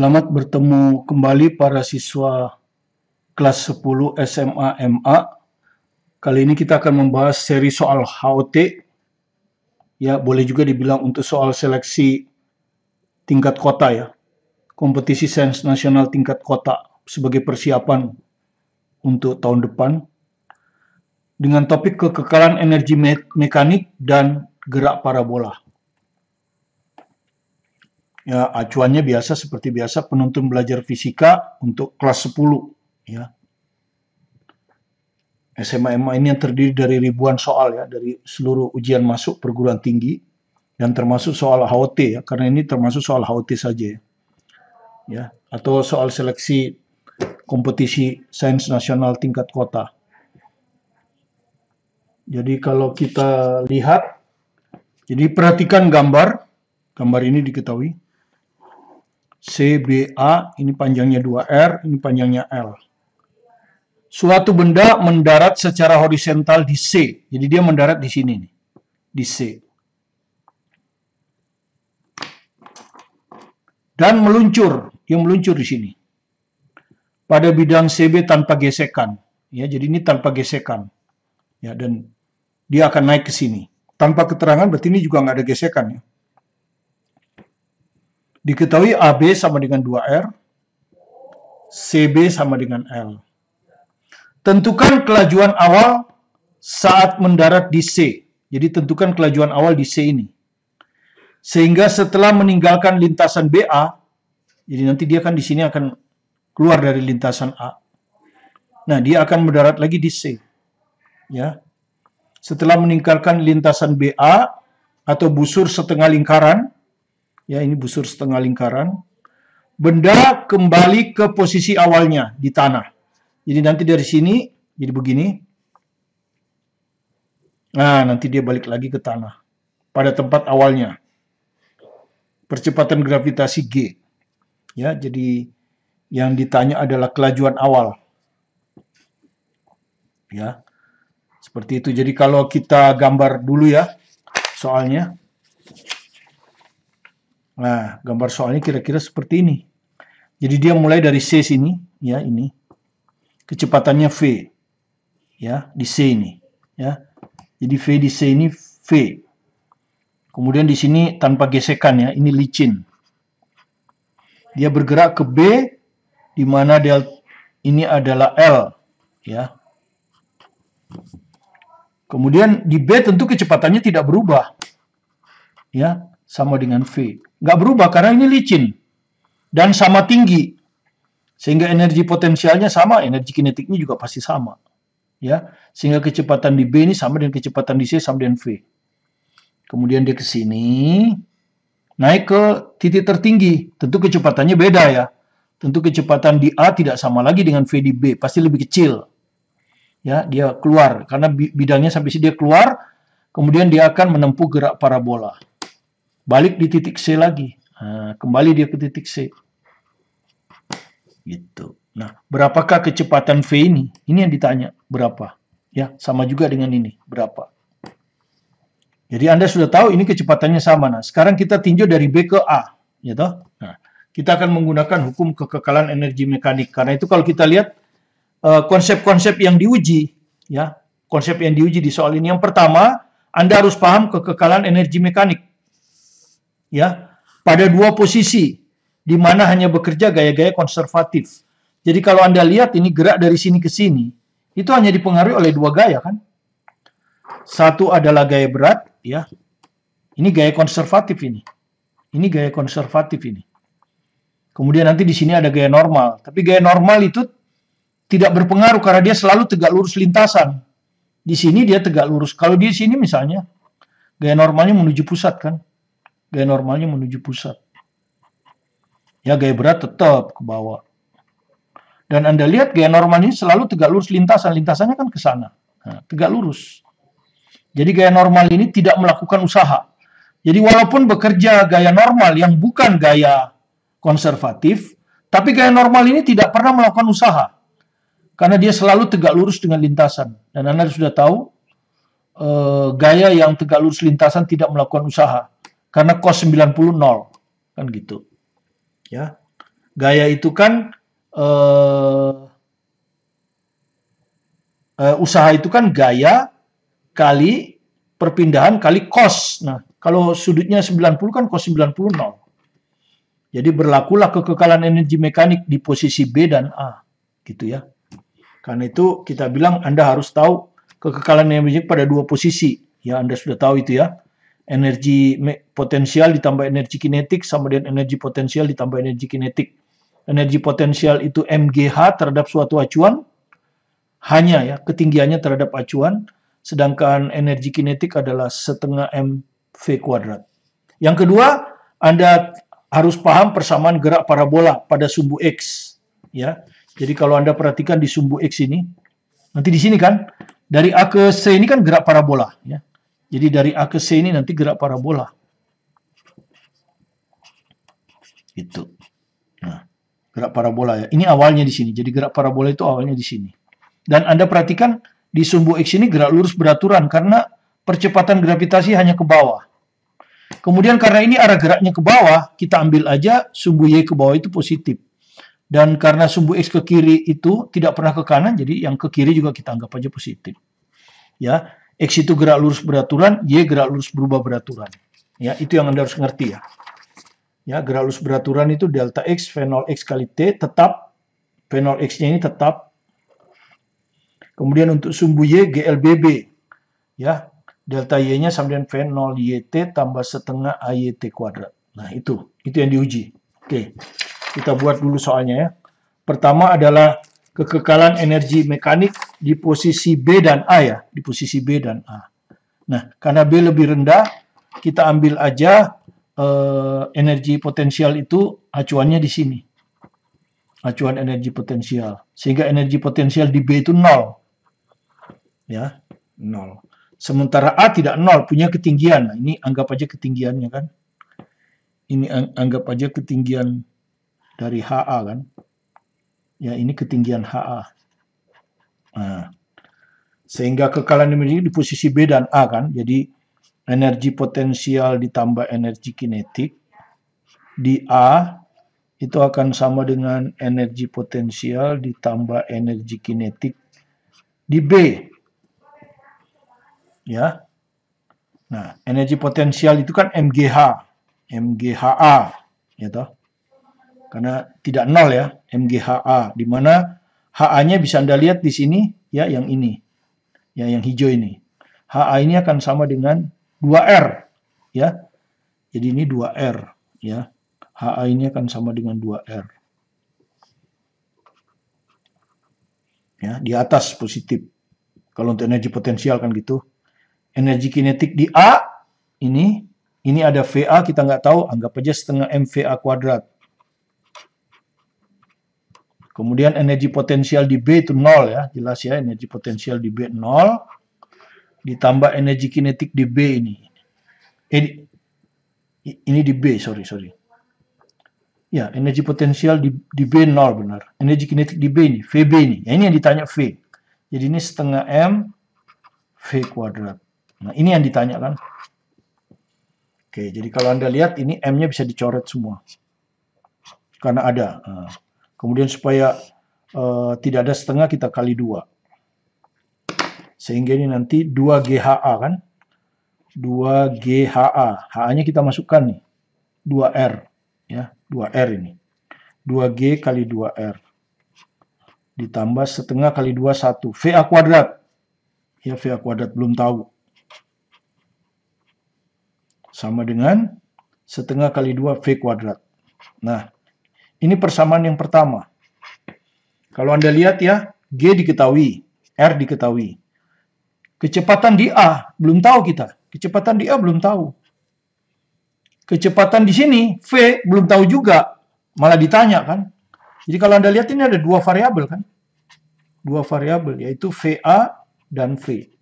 Selamat bertemu kembali para siswa kelas 10 SMA MA. Kali ini kita akan membahas seri soal HOT. Ya, boleh juga dibilang untuk soal seleksi tingkat kota ya. Kompetisi sains nasional tingkat kota sebagai persiapan untuk tahun depan. Dengan topik kekekalan energi mekanik dan gerak parabola. Ya, acuannya biasa seperti biasa penuntun belajar fisika untuk kelas 10 ya. SMA MA ini yang terdiri dari ribuan soal ya dari seluruh ujian masuk perguruan tinggi dan termasuk soal HOT ya, karena ini termasuk soal HOT saja ya, atau soal seleksi kompetisi sains nasional tingkat kota. Jadi kalau kita lihat, jadi perhatikan gambar ini diketahui. CBA, ini panjangnya 2R, ini panjangnya L. Suatu benda mendarat secara horizontal di C. Jadi dia mendarat di sini nih, di C. Dan meluncur, dia meluncur di sini. Pada bidang CB tanpa gesekan. Ya, jadi ini tanpa gesekan. Ya, dan dia akan naik ke sini. Tanpa keterangan berarti ini juga nggak ada gesekan ya. Diketahui AB sama dengan 2R, CB sama dengan L. Tentukan kelajuan awal saat mendarat di C. Jadi tentukan kelajuan awal di C ini. Sehingga setelah meninggalkan lintasan BA, jadi nanti dia kan di sini akan keluar dari lintasan A. Nah, dia akan mendarat lagi di C. Ya. Setelah meninggalkan lintasan BA atau busur setengah lingkaran, ya, ini busur setengah lingkaran. Benda kembali ke posisi awalnya di tanah. Jadi nanti dari sini, jadi begini. Nah, nanti dia balik lagi ke tanah. Pada tempat awalnya. Percepatan gravitasi G. Ya, jadi yang ditanya adalah kelajuan awal. Ya, seperti itu. Jadi kalau kita gambar dulu ya, soalnya. Nah, gambar soalnya kira-kira seperti ini. Jadi dia mulai dari C sini, ya ini. Kecepatannya V. Ya, di C ini, ya. Jadi V di C ini V. Kemudian di sini tanpa gesekan ya, ini licin. Dia bergerak ke B di mana ini adalah L, ya. Kemudian di B tentu kecepatannya tidak berubah. Ya, sama dengan V. Nggak berubah karena ini licin. Dan sama tinggi. Sehingga energi potensialnya sama, energi kinetiknya juga pasti sama. Ya, sehingga kecepatan di B ini sama dengan kecepatan di C sama dengan V. Kemudian dia ke sini, naik ke titik tertinggi. Tentu kecepatannya beda ya. Tentu kecepatan di A tidak sama lagi dengan V di B, pasti lebih kecil. Ya, dia keluar karena bidangnya sampai sini dia keluar, kemudian dia akan menempuh gerak parabola. Balik di titik C lagi. Nah, kembali dia ke titik C. Gitu. Nah, berapakah kecepatan V ini? Ini yang ditanya, berapa? Ya, sama juga dengan ini, berapa? Jadi Anda sudah tahu ini kecepatannya sama. Nah, sekarang kita tinjau dari B ke A, ya toh? Nah, kita akan menggunakan hukum kekekalan energi mekanik. Karena itu kalau kita lihat konsep-konsep yang diuji, ya, konsep yang diuji di soal ini. Yang pertama, Anda harus paham kekekalan energi mekanik. Ya, pada dua posisi di mana hanya bekerja gaya-gaya konservatif. Jadi kalau Anda lihat ini gerak dari sini ke sini, itu hanya dipengaruhi oleh dua gaya kan? Satu adalah gaya berat, ya. Ini gaya konservatif ini. Ini gaya konservatif ini. Kemudian nanti di sini ada gaya normal, tapi gaya normal itu tidak berpengaruh karena dia selalu tegak lurus lintasan. Di sini dia tegak lurus. Kalau di sini misalnya gaya normalnya menuju pusat kan? Gaya normalnya menuju pusat. Ya, gaya berat tetap ke bawah. Dan Anda lihat gaya normal ini selalu tegak lurus lintasan. Lintasannya kan ke sana. Nah, tegak lurus. Jadi gaya normal ini tidak melakukan usaha. Jadi walaupun bekerja gaya normal yang bukan gaya konservatif, tapi gaya normal ini tidak pernah melakukan usaha. Karena dia selalu tegak lurus dengan lintasan. Dan Anda sudah tahu, gaya yang tegak lurus lintasan tidak melakukan usaha. Karena cos 90 nol. Kan gitu. Ya. Gaya itu kan usaha itu kan gaya kali perpindahan kali cos. Nah, kalau sudutnya 90 kan cos 90 nol. Jadi berlakulah kekekalan energi mekanik di posisi B dan A. Gitu ya. Karena itu kita bilang Anda harus tahu kekekalan energi pada dua posisi. Ya, Anda sudah tahu itu ya. Energi potensial ditambah energi kinetik sama dengan energi potensial ditambah energi kinetik. Energi potensial itu MGH terhadap suatu acuan, hanya ya, ketinggiannya terhadap acuan, sedangkan energi kinetik adalah setengah mv kuadrat. Yang kedua, Anda harus paham persamaan gerak parabola pada sumbu X. Ya, jadi kalau Anda perhatikan di sumbu X ini, nanti di sini kan, dari A ke C ini kan gerak parabola. Ya. Jadi dari A ke C ini nanti gerak parabola. Itu. Nah, gerak parabola ya. Ini awalnya di sini. Jadi gerak parabola itu awalnya di sini. Dan Anda perhatikan di sumbu X ini gerak lurus beraturan karena percepatan gravitasi hanya ke bawah. Kemudian karena ini arah geraknya ke bawah, kita ambil aja sumbu Y ke bawah itu positif. Dan karena sumbu X ke kiri itu tidak pernah ke kanan, jadi yang ke kiri juga kita anggap aja positif. Ya, X itu gerak lurus beraturan, Y gerak lurus berubah beraturan. Ya, itu yang Anda harus ngerti ya. Ya, gerak lurus beraturan itu delta X V0 X kali T tetap, V0 X-nya ini tetap. Kemudian untuk sumbu Y GLBB. Ya, delta Y-nya sama dengan V0 YT tambah setengah AYT kuadrat. Nah, itu yang diuji. Oke, kita buat dulu soalnya ya. Pertama adalah kekekalan energi mekanik di posisi B dan A ya, di posisi B dan A. Nah, karena B lebih rendah, kita ambil aja energi potensial itu acuannya di sini. Acuan energi potensial. Sehingga energi potensial di B itu 0. Ya, 0. Sementara A tidak 0, punya ketinggian. Nah, ini anggap aja ketinggiannya kan. Ini anggap aja ketinggian dari HA kan. Ya, ini ketinggian HA. Nah, sehingga kekekalan energi di posisi B dan A kan. Jadi energi potensial ditambah energi kinetik di A itu akan sama dengan energi potensial ditambah energi kinetik di B. Ya. Nah, energi potensial itu kan MGH, MGHA, ya toh. Karena tidak nol ya, MGHA, di mana HA-nya bisa Anda lihat di sini, ya, yang ini, ya, yang hijau ini. HA ini akan sama dengan 2R, ya. Jadi ini 2R, ya. HA ini akan sama dengan 2R. Ya, di atas positif. Kalau untuk energi potensial kan gitu. Energi kinetik di A, ini ada VA, kita nggak tahu, anggap aja setengah MVA kuadrat. Kemudian energi potensial di B itu 0 ya, jelas ya, energi potensial di B 0, ditambah energi kinetik di B ini. Ini di B, sorry. Ya, energi potensial di B 0 benar. Energi kinetik di B ini, VB ini. Ya, ini yang ditanya V. Jadi ini setengah M V kuadrat. Nah, ini yang ditanya kan. Oke, jadi kalau Anda lihat ini M-nya bisa dicoret semua. Karena ada. Nah, kemudian supaya tidak ada setengah, kita kali 2. Sehingga ini nanti 2GHA kan. 2GHA. HA-nya kita masukkan nih. 2R. Ya, 2R ini. 2G kali 2R. Ditambah setengah kali 2, 1. VA kuadrat. Ya, VA kuadrat belum tahu. Sama dengan setengah kali 2 V kuadrat. Nah, ini persamaan yang pertama. Kalau Anda lihat ya, G diketahui, R diketahui. Kecepatan di A, belum tahu kita. Kecepatan di A belum tahu. Kecepatan di sini, V, belum tahu juga. Malah ditanya kan. Jadi kalau Anda lihat ini ada dua variabel kan. Dua variabel, yaitu VA dan V.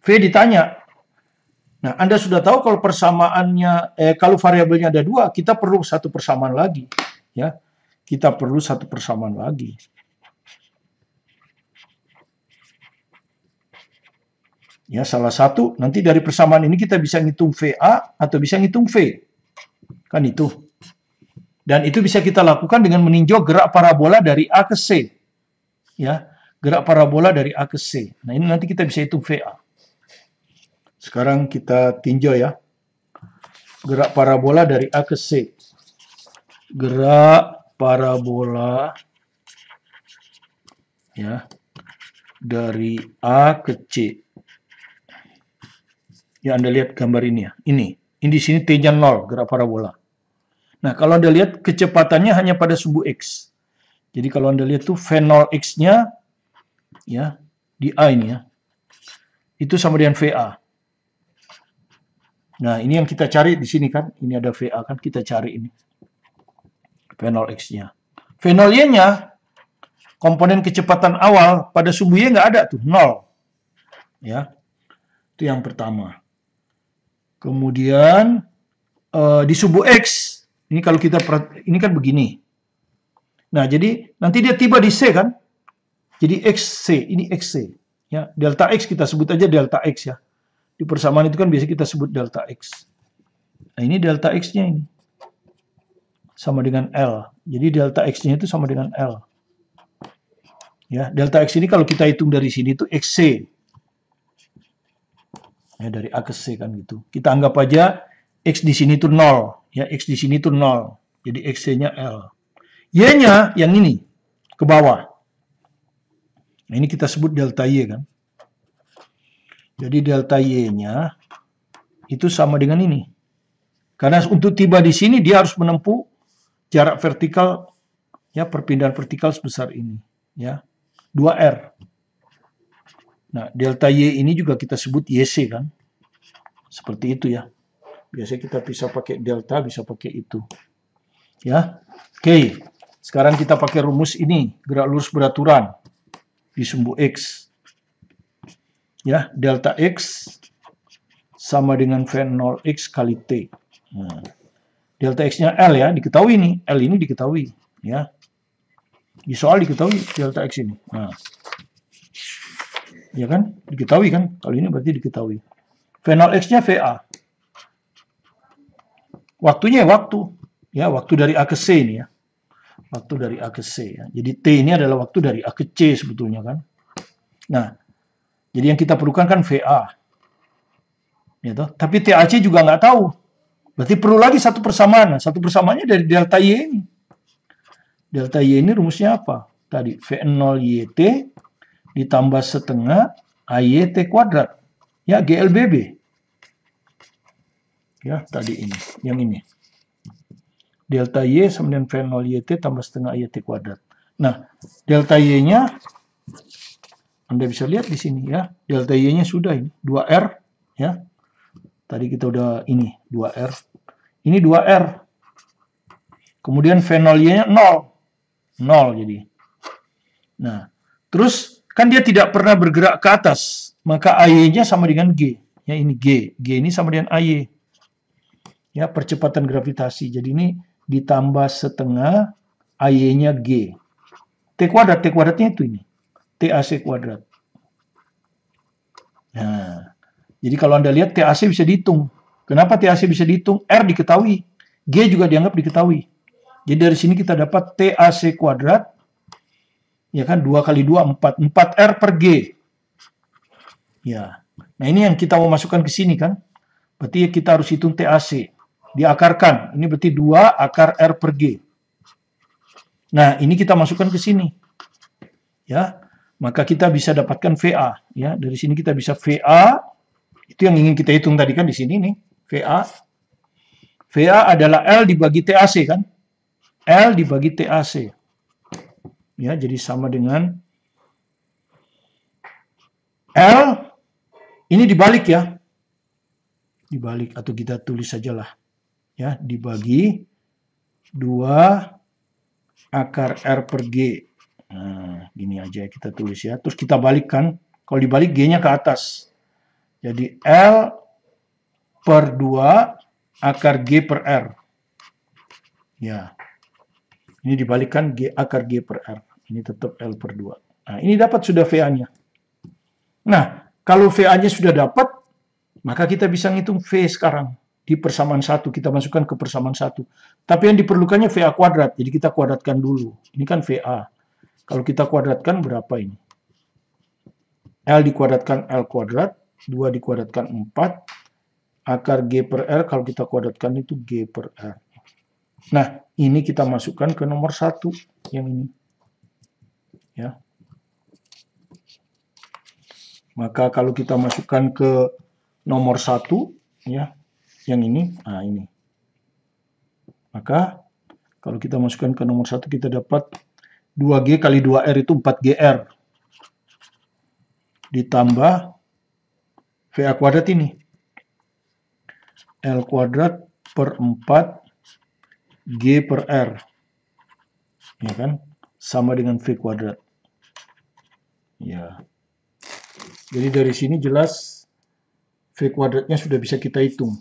V ditanya. Nah, Anda sudah tahu kalau persamaannya, kalau variabelnya ada dua, kita perlu satu persamaan lagi. Ya, kita perlu satu persamaan lagi. Ya, salah satu, nanti dari persamaan ini kita bisa ngitung VA atau bisa ngitung V. Kan itu. Dan itu bisa kita lakukan dengan meninjau gerak parabola dari A ke C. Ya, gerak parabola dari A ke C. Nah, ini nanti kita bisa hitung VA. Sekarang kita tinjau ya. Gerak parabola dari A ke C. Gerak parabola ya dari A ke C. Ya, Anda lihat gambar ini ya. Ini di sini T-nya 0, gerak parabola. Nah, kalau Anda lihat kecepatannya hanya pada sumbu X. Jadi kalau Anda lihat tuh V0X-nya ya di A ini ya. Itu sama dengan VA. Nah, ini yang kita cari di sini kan. Ini ada VA kan, kita cari ini. V0X-nya. V0Y-nya komponen kecepatan awal pada sumbu Y nggak ada tuh, 0. Ya. Itu yang pertama. Kemudian di sumbu X ini kalau kita ini kan begini. Nah, jadi nanti dia tiba di C kan? Jadi XC, ini XC. Ya, delta X kita sebut aja delta X ya. Di persamaan itu kan biasa kita sebut delta X. Nah, ini delta X-nya ini. Sama dengan L. Jadi delta X-nya itu sama dengan L. Ya, delta X ini kalau kita hitung dari sini itu XC. Ya, dari A ke C kan gitu. Kita anggap aja X di sini itu 0. Ya, X di sini itu 0. Jadi XC-nya L. Y-nya yang ini, ke bawah. Nah, ini kita sebut delta Y kan. Jadi delta Y-nya itu sama dengan ini. Karena untuk tiba di sini dia harus menempuh jarak vertikal, ya perpindahan vertikal sebesar ini. Ya, 2R. Nah, delta Y ini juga kita sebut YC kan. Seperti itu ya. Biasanya kita bisa pakai delta, bisa pakai itu. Ya. Oke. Sekarang kita pakai rumus ini, gerak lurus beraturan di sumbu X. Ya, delta X sama dengan V0X kali T. Nah, delta X-nya L ya, diketahui nih. L ini diketahui. Ya. Di soal diketahui delta X ini. Nah. Ya kan? Diketahui kan? Kalau ini berarti diketahui. V0X-nya VA. Waktunya waktu. Ya, waktu dari A ke C ini ya. Waktu dari A ke C ya. Jadi T ini adalah waktu dari A ke C sebetulnya kan. Nah, jadi yang kita perlukan kan VA. Ya toh? Tapi TAC juga nggak tahu. Berarti perlu lagi satu persamaan. Nah, satu persamaannya dari delta Y ini. Delta Y ini rumusnya apa? Tadi V0YT ditambah setengah AYT kuadrat. Ya, GLBB. Ya, tadi ini. Yang ini. Delta Y sama dengan V0YT tambah setengah AYT kuadrat. Nah, delta Y-nya, Anda bisa lihat di sini ya. Delta Y-nya sudah ini. 2R. Ya. Tadi kita udah ini. 2R. Ini 2R. Kemudian V0Y-nya 0. 0 jadi. Nah, terus kan dia tidak pernah bergerak ke atas. Maka AY-nya sama dengan G. Ya, ini G. G ini sama dengan AY. Ya, percepatan gravitasi. Jadi ini ditambah setengah AY-nya G. T kuadrat. T kuadratnya itu ini. TAC kuadrat. Nah, jadi kalau Anda lihat TAC bisa dihitung. Kenapa TAC bisa dihitung? R diketahui. G juga dianggap diketahui. Jadi dari sini kita dapat TAC kuadrat. Ya kan, 2 kali 2, 4. 4R per G. Ya. Nah, ini yang kita mau masukkan ke sini kan. Berarti kita harus hitung TAC. Diakarkan. Ini berarti 2 akar R per G. Nah, ini kita masukkan ke sini. Ya. Maka kita bisa dapatkan VA. Ya. Dari sini kita bisa VA. Itu yang ingin kita hitung tadi kan di sini nih. VA. VA adalah L dibagi TAC kan. L dibagi TAC. Ya, jadi sama dengan L. Ini dibalik ya. Dibalik atau kita tulis sajalah. Ya, dibagi 2 akar R per G. Nah, gini aja kita tulis ya. Terus kita balikkan. Kalau dibalik G-nya ke atas. Jadi L per 2 akar G per R. Ya. Ini dibalikkan G akar G per R. Ini tetap L per 2. Nah, ini dapat sudah VA-nya. Nah, kalau VA-nya sudah dapat, maka kita bisa ngitung V sekarang. di persamaan 1, kita masukkan ke persamaan 1. Tapi yang diperlukannya VA kuadrat, jadi kita kuadratkan dulu. Ini kan VA. Kalau kita kuadratkan berapa ini? L dikuadratkan L kuadrat, 2 dikuadratkan 4, akar G per R, kalau kita kuadratkan itu G per R. Nah, ini kita masukkan ke nomor 1, yang ini. Ya. Maka kalau kita masukkan ke nomor 1, ya, yang ini, nah ini. Maka kalau kita masukkan ke nomor 1, kita dapat 2G kali 2R itu 4GR. Ditambah VA kuadrat ini. L kuadrat per 4 G per R. Ya kan? Sama dengan V kuadrat. Ya. Jadi dari sini jelas V kuadratnya sudah bisa kita hitung.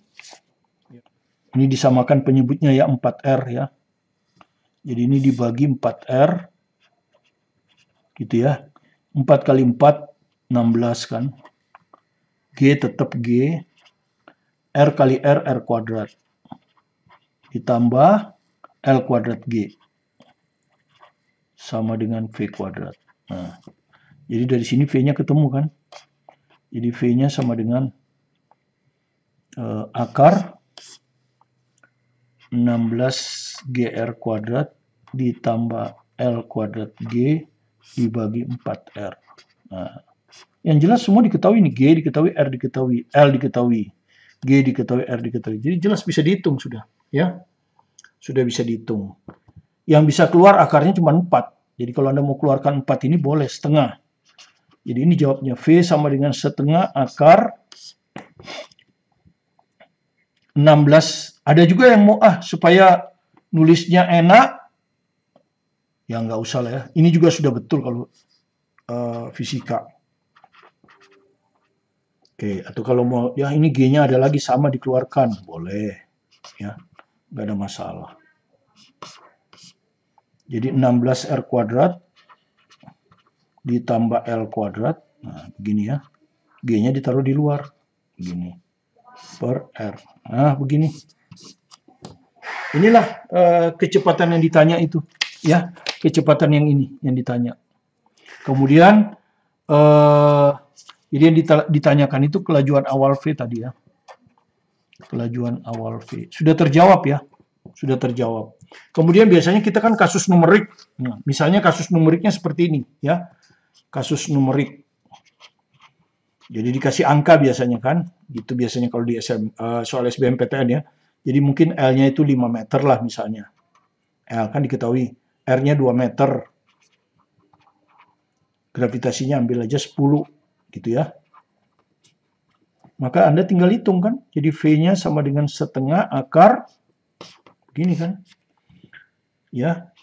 Ini disamakan penyebutnya ya 4R ya. Jadi ini dibagi 4R. Gitu ya. 4 kali 4, 16 kan. G tetap G. R kali R, R kuadrat. Ditambah L kuadrat G. Sama dengan V kuadrat. Nah, jadi dari sini V-nya ketemu kan. Jadi V-nya sama dengan akar 16 GR kuadrat ditambah L kuadrat G dibagi 4R. Nah, yang jelas semua diketahui nih, G diketahui, R diketahui, L diketahui, G diketahui, R diketahui. Jadi jelas bisa dihitung sudah, ya. Sudah bisa dihitung. Yang bisa keluar akarnya cuma 4. Jadi kalau Anda mau keluarkan 4 ini boleh setengah. Jadi ini jawabnya V sama dengan setengah akar 16. Ada juga yang mau supaya nulisnya enak, ya nggak usah lah ya. Ini juga sudah betul kalau fisika. Oke, atau kalau mau ya ini G-nya ada lagi sama dikeluarkan, boleh ya, nggak ada masalah. Jadi 16R kuadrat ditambah L kuadrat, nah begini ya, G-nya ditaruh di luar, begini, per R. Nah begini. Inilah kecepatan yang ditanya itu, ya, kecepatan yang ini yang ditanya. Kemudian jadi yang ditanyakan itu kelajuan awal V tadi ya, kelajuan awal V sudah terjawab ya, sudah terjawab. Kemudian biasanya kita kan kasus numerik, nah, misalnya kasus numeriknya seperti ini ya, kasus numerik. Jadi dikasih angka biasanya kan, gitu biasanya kalau di soal SBMPTN ya. Jadi mungkin L-nya itu 5 meter lah misalnya. L kan diketahui, R-nya 2 meter. Gravitasinya ambil aja 10, gitu ya. Maka Anda tinggal hitung kan. Jadi V-nya sama dengan setengah akar, begini kan. Ya,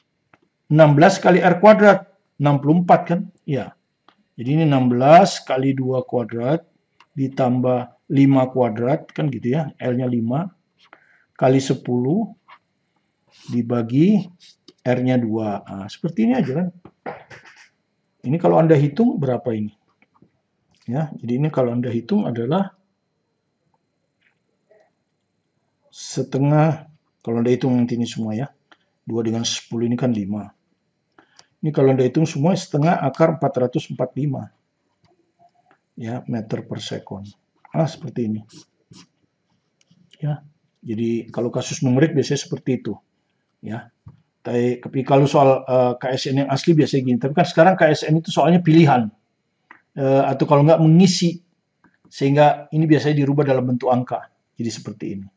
16 kali R kuadrat, 64 kan. Ya, jadi ini 16 kali 2 kuadrat, ditambah 5 kuadrat, kan gitu ya. L-nya 5. Kali 10 dibagi R-nya 2. Nah, seperti ini aja kan. Ini kalau Anda hitung berapa ini? Ya, jadi ini kalau Anda hitung adalah setengah, kalau Anda hitung nanti ini semua ya. 2 dengan 10 ini kan 5. Ini kalau Anda hitung semua setengah akar 445. Ya, meter per sekon. Ah, seperti ini. Ya. Jadi kalau kasus numerik biasanya seperti itu, ya. Tapi kalau soal KSN yang asli biasanya gini. Tapi kan sekarang KSN itu soalnya pilihan, atau kalau nggak mengisi, sehingga ini biasanya dirubah dalam bentuk angka. Jadi seperti ini.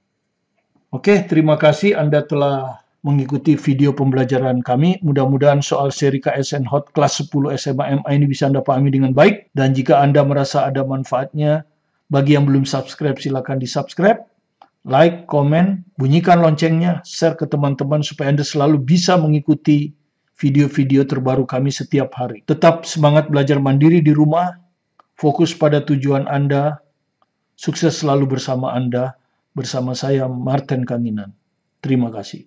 Oke, terima kasih Anda telah mengikuti video pembelajaran kami. Mudah-mudahan soal seri KSN Hot kelas 10 SMA MA ini bisa Anda pahami dengan baik. Dan jika Anda merasa ada manfaatnya, bagi yang belum subscribe silakan di-subscribe. Like, komen, bunyikan loncengnya, share ke teman-teman supaya Anda selalu bisa mengikuti video-video terbaru kami setiap hari. Tetap semangat belajar mandiri di rumah, fokus pada tujuan Anda, sukses selalu bersama Anda, bersama saya Martin Kanginan. Terima kasih.